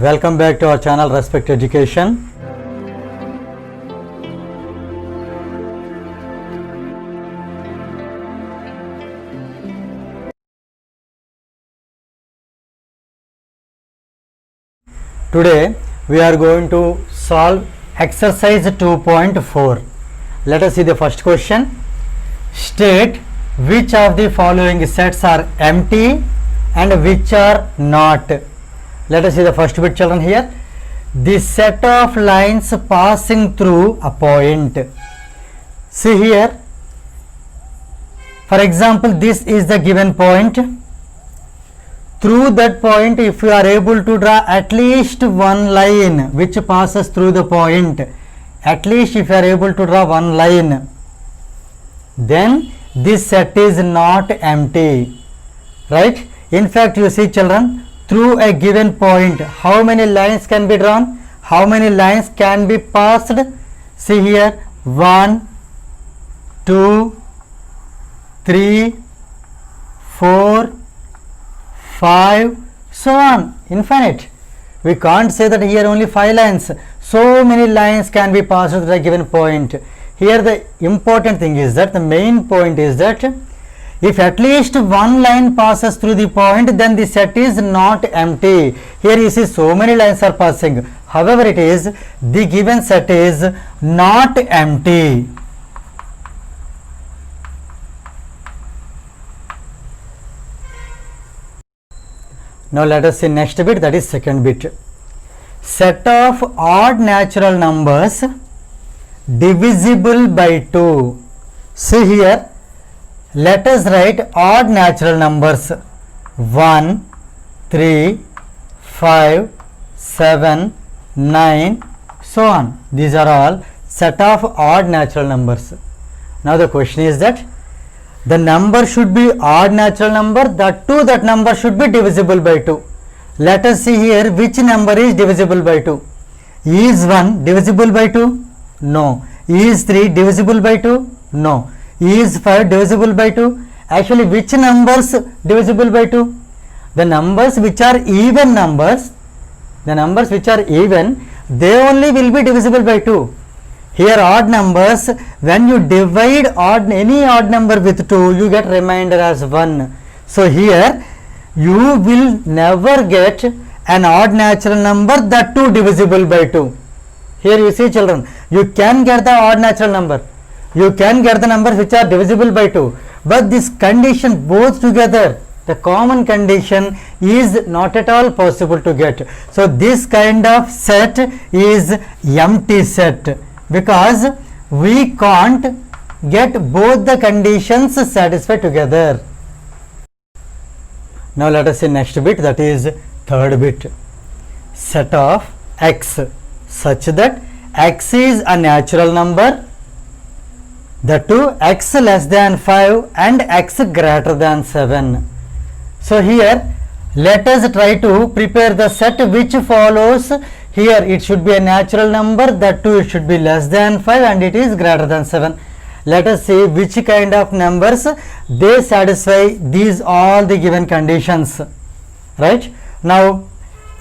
Welcome back to our channel Respect Education. Today we are going to solve exercise 2.4. Let us see the first question. State which of the following sets are empty and which are not. Let us see the first bit, children. Here, the set of lines passing through a point. See here, for example, this is the given point. Through that point, if you are able to draw at least one line which passes through the point, at least if you are able to draw one line, then this set is not empty, right? In fact, you see, children, through a given point, how many lines can be drawn? How many lines can be passed? See here, 1, 2, 3, 4, 5, so on, infinite. We can't say that here only 5 lines. So many lines can be passed through a given point. Here the important thing is that the main point is that if at least one line passes through the point, then the set is not empty. Here you see so many lines are passing. However, it is the given set is not empty. Now let us see next bit, that is second bit. Set of odd natural numbers divisible by 2. See here, let us write odd natural numbers 1, 3, 5, 7, 9, so on. These are all set of odd natural numbers. Now the question is that the number should be odd natural number, that number should be divisible by 2. Let us see here which number is divisible by 2. Is 1 divisible by 2? No. Is 3 divisible by 2? No. Is 5 divisible by 2? Actually, which numbers divisible by 2? The numbers which are even numbers, they only will be divisible by 2. Here odd numbers, when you divide any odd number with 2, you get remainder as 1. So here you will never get an odd natural number, that too divisible by 2. Here you see, children, you can get the odd natural number, you can get the numbers which are divisible by 2, but this condition both together, the common condition, is not at all possible to get. So this kind of set is empty set, because we can't get both the conditions satisfied together. Now let us see next bit, that is third bit. Set of x such that x is a natural number, that too x less than 5 and x greater than 7. So here let us try to prepare the set which follows. Here it should be a natural number, that too it should be less than 5 and it is greater than 7. Let us see which kind of numbers they satisfy these all the given conditions, right? Now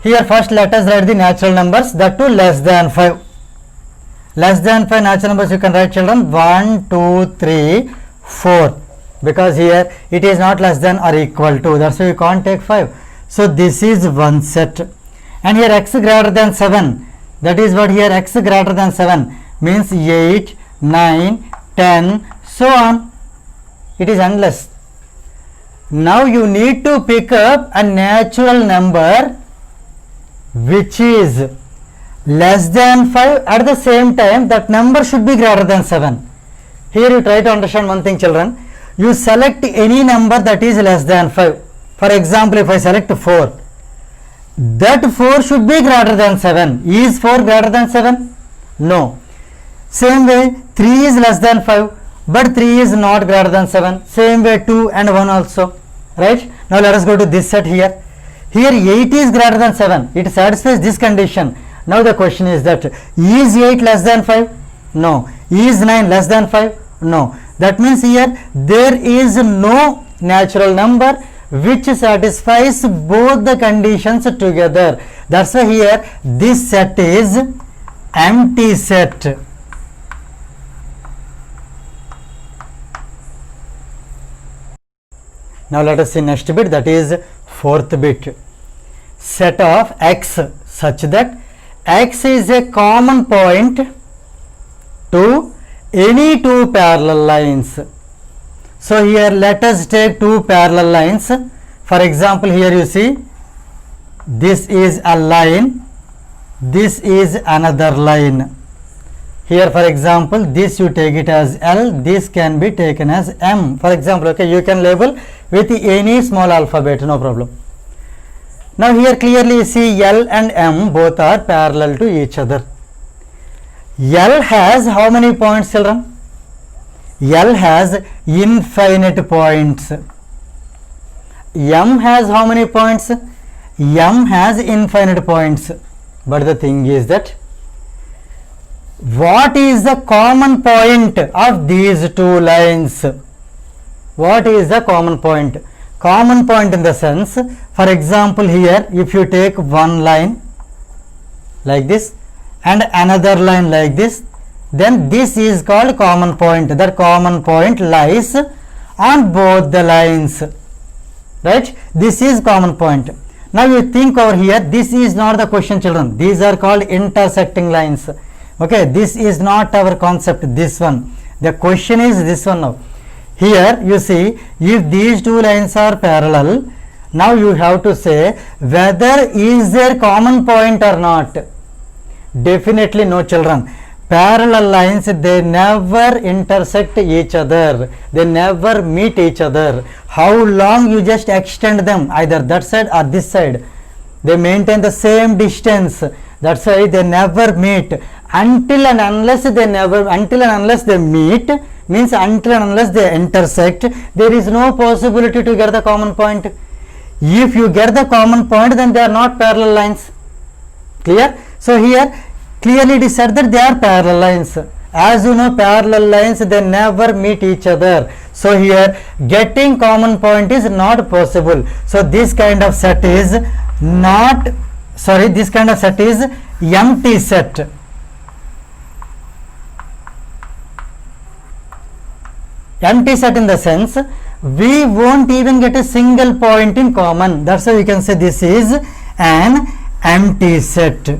here first let us write the natural numbers, that too less than 5. Less than 5 natural numbers you can write, children, 1, 2, 3, 4, because here it is not less than or equal to, that's why you can't take 5. So this is one set. And here x greater than 7, that is what here x greater than 7 means 8, 9, 10, so on. It is endless. Now you need to pick up a natural number which is less than 5, at the same time that number should be greater than 7. Here you try to understand one thing, children. You select any number that is less than 5. For example, if I select 4, that 4 should be greater than 7. Is 4 greater than 7? No. Same way 3 is less than 5, but 3 is not greater than 7. Same way 2 and 1 also, right? Now let us go to this set here. Here 8 is greater than 7. It satisfies this condition. Now the question is that is 8 less than 5? No. Is 9 less than 5? No. That means here there is no natural number which satisfies both the conditions together. That's why here this set is empty set. Now let us see next bit, that is fourth bit. Set of x such that x is a common point to any two parallel lines. So here let us take two parallel lines. For example, here you see this is a line, this is another line. Here for example, this you take it as L, this can be taken as M. For example, okay, you can label with any small alphabet, no problem. Now here clearly you see L and M both are parallel to each other. L has how many points, children? L has infinite points. M has how many points? M has infinite points. But the thing is that what is the common point of these two lines? What is the common point? Common point in the sense, for example, here if you take one line like this and another line like this, then this is called common point. That common point lies on both the lines, right? This is common point. Now you think over here, this is not the question, children. These are called intersecting lines. Okay, this is not our concept, this one. The question is this one now. Here you see, if these two lines are parallel, now you have to say whether is there common point or not. Definitely no, children. Parallel lines, they never intersect each other, they never meet each other. How long you just extend them, either that side or this side, they maintain the same distance. That's why they never meet until and unless they meet, means until and unless they intersect, there is no possibility to get the common point. If you get the common point, then they are not parallel lines. Clear? So here clearly it is said that they are parallel lines. As you know, parallel lines, they never meet each other. So here getting common point is not possible. So this kind of set is this kind of set is empty set. Empty set in the sense, we won't even get a single point in common. That's why we can say this is an empty set.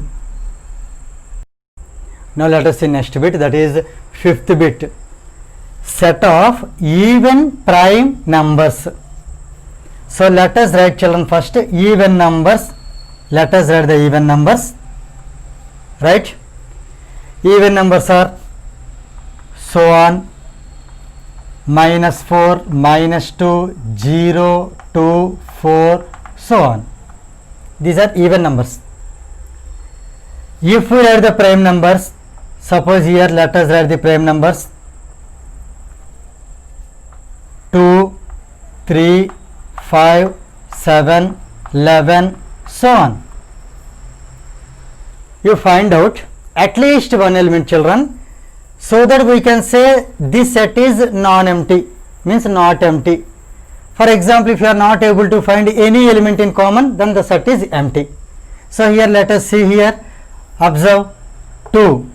Now let us see next bit, that is fifth bit. Set of even prime numbers. So let us write, children, first even numbers. Let us write the even numbers. Right? Even numbers are so on, -4, -2, 0, 2, 4, so on. These are even numbers. If we write the prime numbers, suppose here let us write the prime numbers 2, 3, 5, 7, 11, so on. You find out at least one element, children, so that we can say this set is non-empty, means not empty. For example, if you are not able to find any element in common, then the set is empty. So here let us see here, observe 2.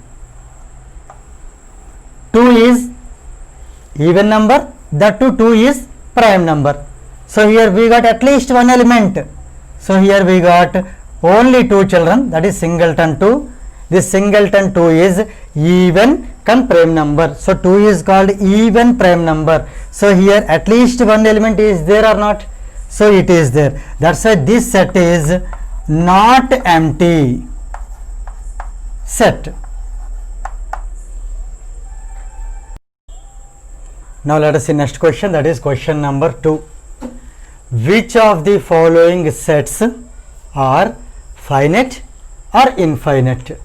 2 is even number, that too 2 is prime number. So here we got at least one element. So here we got only 2, children, that is singleton 2. This singleton 2 is even prime number. So 2 is called even prime number. So here at least one element is there or not? So it is there. That's why this set is not empty set. Now let us see next question, that is question number 2. Which of the following sets are finite or infinite?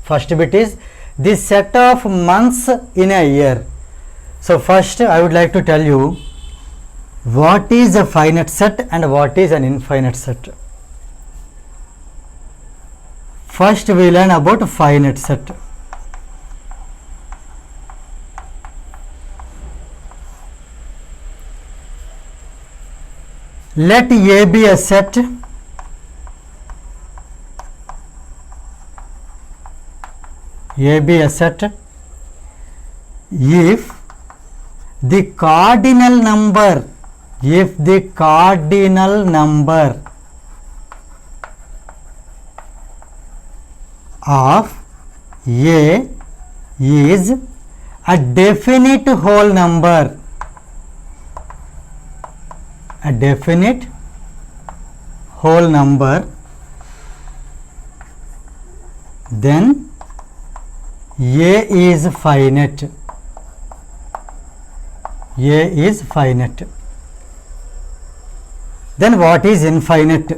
First bit is the set of months in a year. So first I would like to tell you what is a finite set and what is an infinite set. First we learn about finite set. Let A be a set A be a set if the cardinal number of A is a definite whole number, then A is finite. Then what is infinite?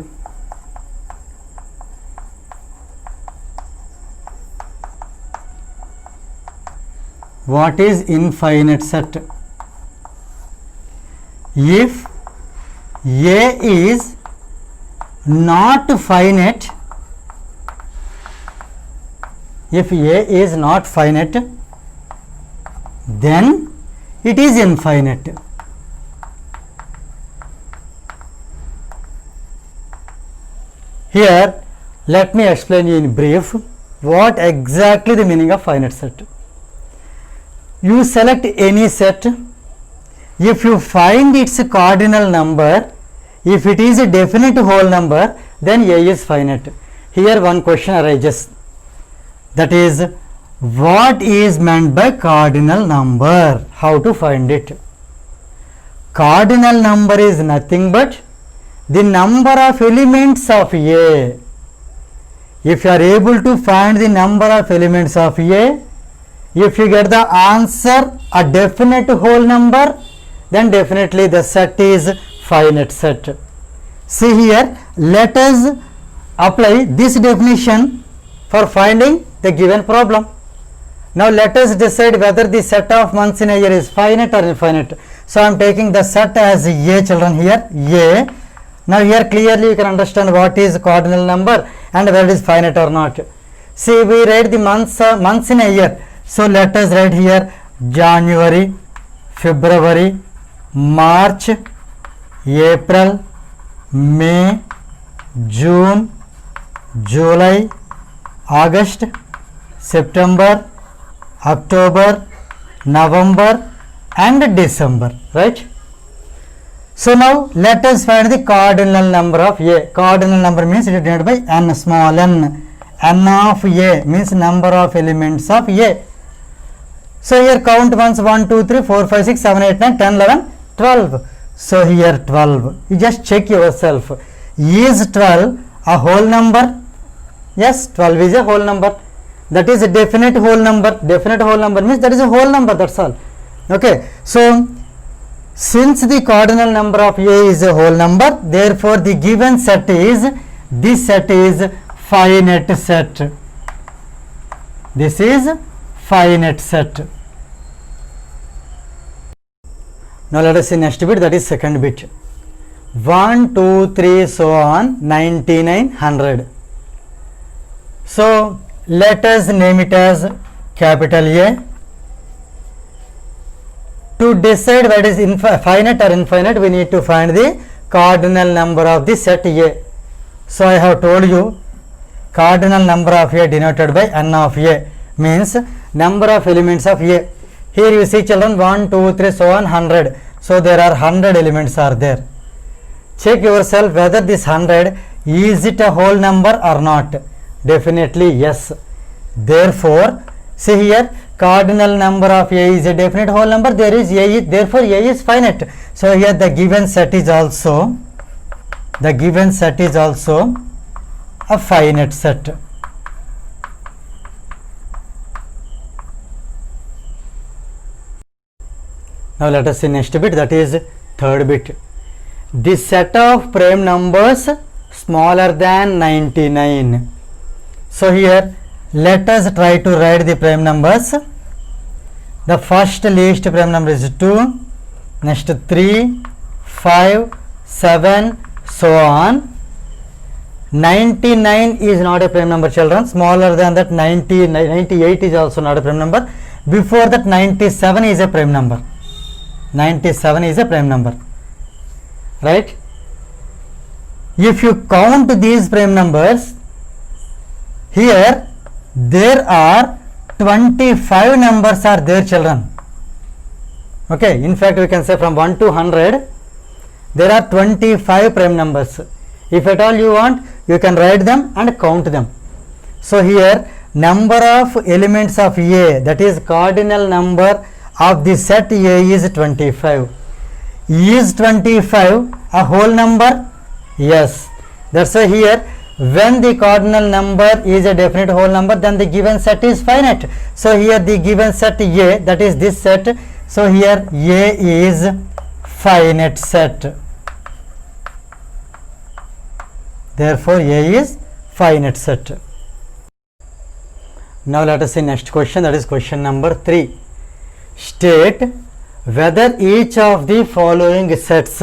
What is infinite set? If A is not finite, then it is infinite. Here let me explain you in brief what exactly the meaning of finite set. You select any set. If you find its cardinal number, if it is a definite whole number, then A is finite. Here one question arises, that is, what is meant by cardinal number? How to find it? Cardinal number is nothing but the number of elements of A. If you are able to find the number of elements of A, if you get the answer a definite whole number, then definitely the set is finite set. See here, let us apply this definition for finding the given problem. Now let us decide whether the set of months in a year is finite or infinite. So I am taking the set as A, children, here A. Now here clearly you can understand what is cardinal number and whether it is finite or not. See, we write the months in a year. So let us write here January, February, March, April, May, June, July, August, September, October, November and December, right? So now let us find the cardinal number of A. Cardinal number means it is denoted by n, small n. N of A means number of elements of A. So here count once, 1, 2, 3, 4, 5, 6, 7, 8, 9, 10, 11, 12. So here 12. You just check yourself. Is 12 a whole number? Yes, 12 is a whole number. That is a definite whole number. Definite whole number means that is a whole number, that's all. Okay. So since the cardinal number of A is a whole number, therefore the given set is, this set is finite set. This is finite set. Now let us see next bit, that is second bit. 1, 2, 3, so on, 99, 100. So let us name it as capital A. To decide what is finite or infinite, we need to find the cardinal number of the set A. So I have told you, cardinal number of A denoted by n of A means number of elements of A. Here you see, children, 1, 2, 3, so on, 100. So there are 100 elements are there. Check yourself whether this 100 is it a whole number or not. Definitely yes. Therefore see here, cardinal number of A is a definite whole number. There is A, therefore A is finite. So here the given set is also a finite set. Now let us see next bit, that is third bit. The set of prime numbers smaller than 99. So here let us try to write the prime numbers. The first least prime number is 2, next 3, 5, 7, so on. 99 is not a prime number, children. Smaller than that, 98 is also not a prime number. Before that, 97 is a prime number. 97 is a prime number, right? If you count these prime numbers, here there are 25 numbers are there, children. Okay, in fact we can say from 1 to 100 there are 25 prime numbers. If at all you want, you can write them and count them. So here number of elements of A, that is cardinal number of the set A, is 25. Is 25 a whole number? Yes. That's why here when the cardinal number is a definite whole number, then the given set is finite. So here the given set A, that is this set, so here A is finite set. Therefore A is finite set. Now let us see next question, that is question number 3. State whether each of the following sets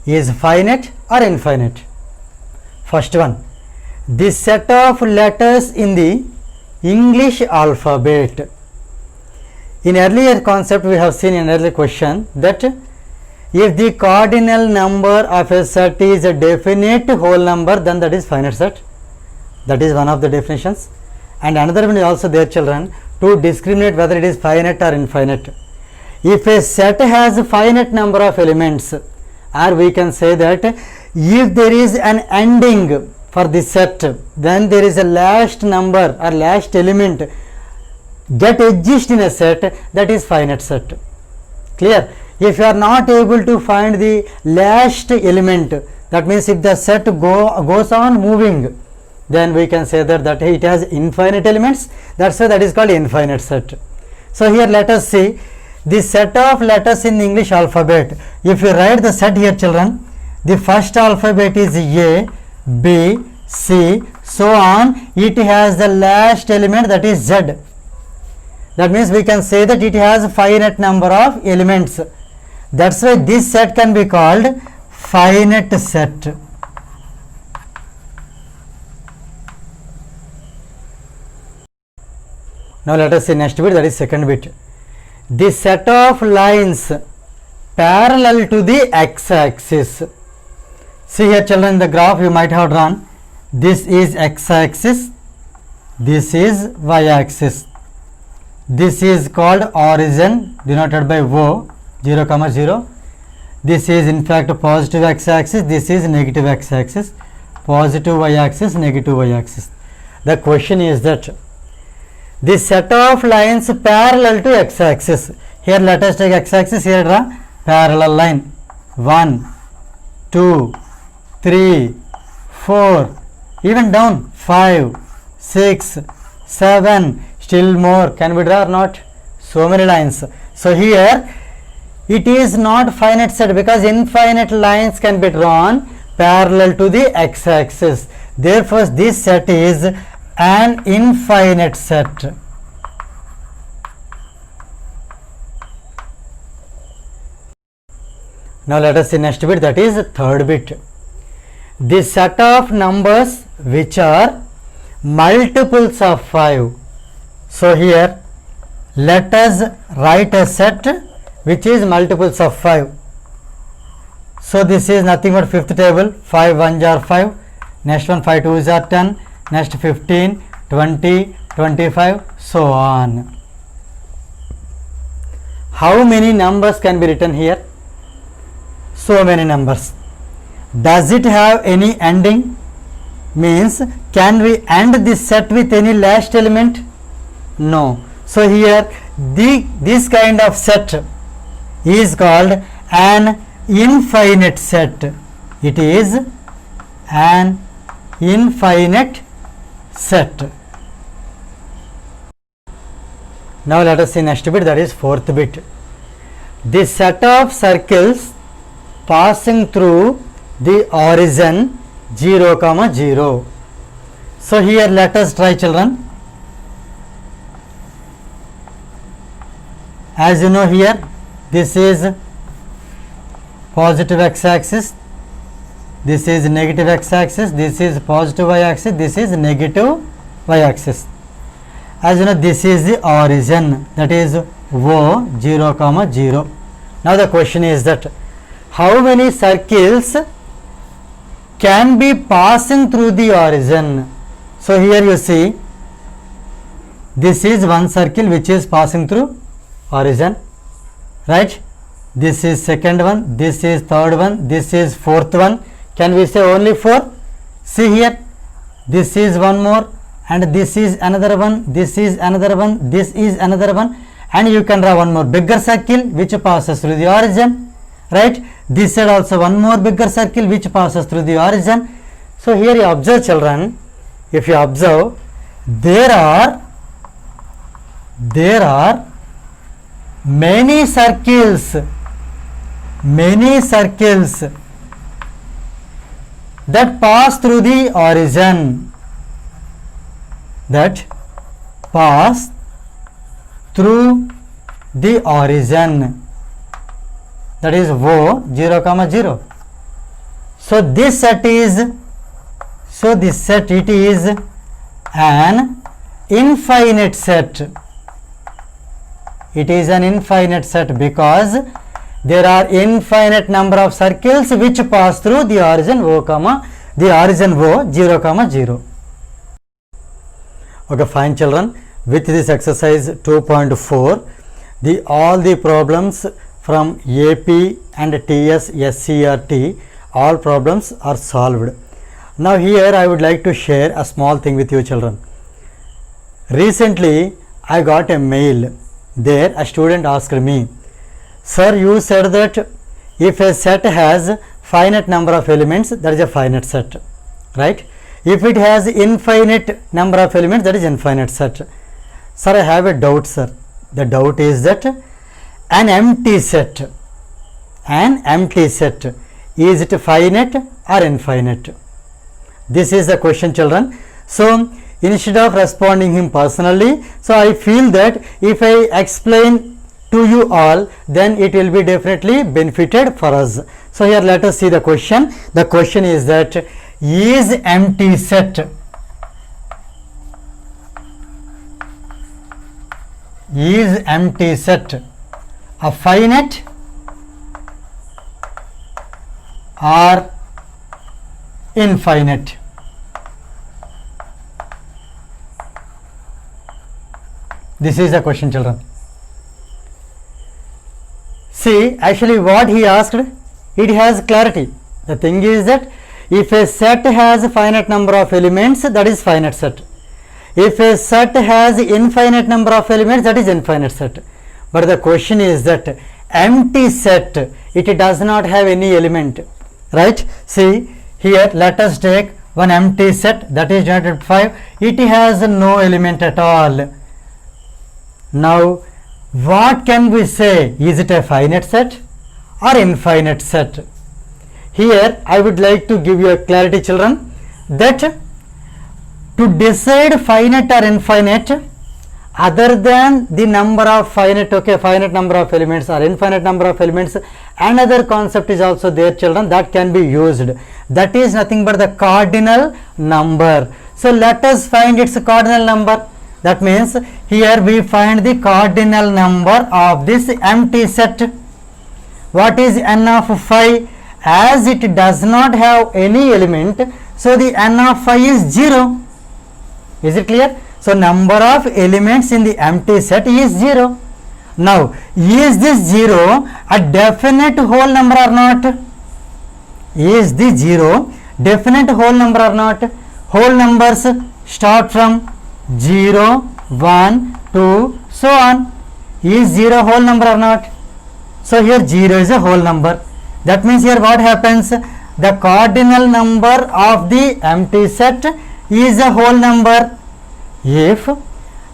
is finite or infinite. First one, the set of letters in the English alphabet. In earlier concept we have seen in earlier question that if the cardinal number of a set is a definite whole number, then that is finite set. That is one of the definitions. And another one is also there, children, to discriminate whether it is finite or infinite. If a set has a finite number of elements, or we can say that if there is an ending for the set, then there is a last number or last element that exists in a set, that is finite set. Clear? If you are not able to find the last element, that means if the set goes on moving, then we can say that it has infinite elements. That's why that is called infinite set. So here let us see the set of letters in the English alphabet. If you write the set here, children, the first alphabet is A, B, C, so on. It has the last element, that is Z. That means we can say that it has a finite number of elements. That's why this set can be called finite set. Now let us see next bit, that is second bit. The set of lines parallel to the x-axis. See here, children, in the graph you might have drawn. This is x-axis, this is y-axis. This is called origin, denoted by O, 0, 0. This is in fact positive x-axis, this is negative x-axis. Positive y-axis, negative y-axis. The question is that the set of lines parallel to x-axis. Here let us take x-axis, here draw parallel line. 1, 2, 3, 4, even down 5, 6, 7, still more. Can we draw or not? So many lines. So here it is not finite set because infinite lines can be drawn parallel to the x-axis. Therefore this set is an infinite set. Now let us see next bit, that is third bit. The set of numbers which are multiples of 5. So here let us write a set which is multiples of 5. So this is nothing but fifth table. 5 1s are 5, next one 5 2s are 10, next 15, 20, 25, so on. How many numbers can be written here? So many numbers. Does it have any ending? Means can we end this set with any last element? No. So here this kind of set is called an infinite set. It is an infinite set. Now let us see next bit, that is fourth bit. The set of circles passing through the origin 0, 0. So here let us try, children. As you know, here this is positive x-axis, this is negative x-axis, this is positive y-axis, this is negative y-axis. As you know, this is the origin, that is O, 0, 0. Now the question is that how many circles can be passing through the origin? So here you see this is one circle which is passing through origin, right? This is second one, this is third one, this is fourth one. Can we say only 4? See here, this is one more, and this is another one, this is another one, this is another one, and you can draw one more bigger circle which passes through the origin, right? This side also one more bigger circle which passes through the origin. So here you observe, children, if you observe, there are many circles that pass through the origin, that pass through the origin, that is O 0, 0. So this set is, it is an infinite set. It is an infinite set because there are infinite number of circles which pass through the origin O, the origin O 0, 0. Okay, fine, children. With this exercise 2.4, all the problems from AP and TS SCRT, all problems are solved. Now here I would like to share a small thing with you, children. Recently I got a mail. There a student asked me, sir, you said that if a set has finite number of elements, that is a finite set, right? If it has infinite number of elements, that is infinite set. Sir, I have a doubt, sir. The doubt is that an empty set, is it finite or infinite? This is the question, children. So instead of responding him personally, so I feel that if I explain to you all, then it will be definitely benefited for us. So here let us see the question. The question is that, is empty set a finite or infinite? This is the question, children. See, actually what he asked, it has clarity. The thing is that if a set has a finite number of elements, that is finite set. If a set has infinite number of elements, that is infinite set. But the question is that empty set, it does not have any element, right? See here, let us take one empty set, that is generated 5. It has no element at all. Now what can we say? Is it a finite set or infinite set? Here I would like to give you a clarity, children, that to decide finite or infinite, other than the number of finite number of elements or infinite number of elements, another concept is also there, children, that can be used. That is nothing but the cardinal number. So let us find its cardinal number. That means here we find the cardinal number of this empty set. What is n of 5? As it does not have any element, so the n of 5 is 0. Is it clear? So number of elements in the empty set is 0. Now is this 0 a definite whole number or not? Is the 0 definite whole number or not? Whole numbers start from 0, 1, 2, so on. Is 0 whole number or not? So here 0 is a whole number. That means here what happens? The cardinal number of the empty set is a whole number. If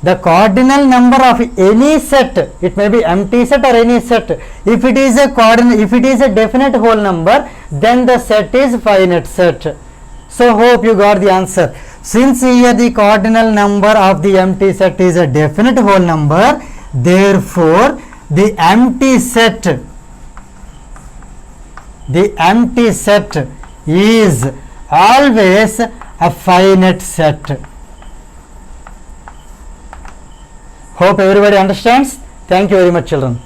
the cardinal number of any set, it may be empty set or any set, if it is a definite whole number, then the set is finite set. So hope you got the answer. Since here the cardinal number of the empty set is a definite whole number, therefore the empty set is always a finite set. Hope everybody understands. Thank you very much, children.